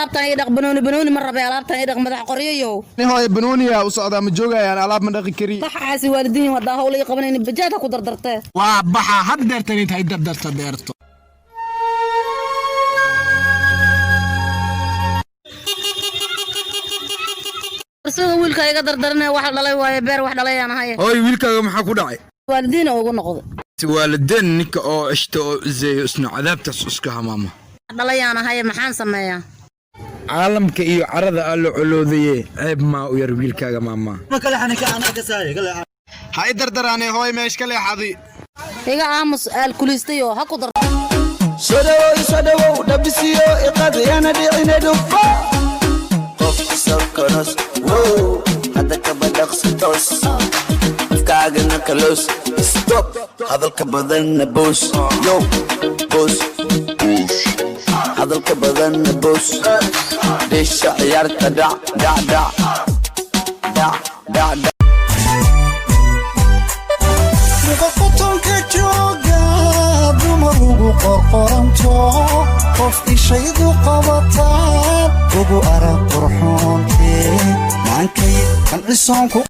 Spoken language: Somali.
alaabtan ay dhaq banooni mar rabay alaabtan ay dhaq madax qoriyo هاي بنوني وصعدا مجوجا يعني ألعاب من دقي كري waxaasi waalidiin wada hawle ay qabanayeen bajaada ku dardartay وبحا هاد ديرتني تاي دردرت ديرتو sida wiilka iga dardarnay wax dhalay waaye beer wax dhalay aan ahay هاي ويلكا maxaa ku dhacay waalidiin ugu noqdo والدين ninka oo ishto zeeyo isna cadaabtaas iska hamaama dhalay aan ahay maxaan sameeyaa caalamka iyo carada allo culoodaye ceeb ma u yar wiilkaaga maama ma kala xanaka ana ka saayay kala هاي دردراني هاي ماش كلي حدي iga aamus aal kulistayo ha ku dar sodhawow dhabisiyo iqadiyana dhicina dhufa qof sokonos wow hadda ka badaqsi toos afkaagana kalos stop hadalka badanna boos yo boos hadalka badanna boos dhisha ciyaarta dhac qotonka jooga dumarugu qorqoranto qof ishaydu qabataa ugu arag qurxoonkee maankay kan cisoonku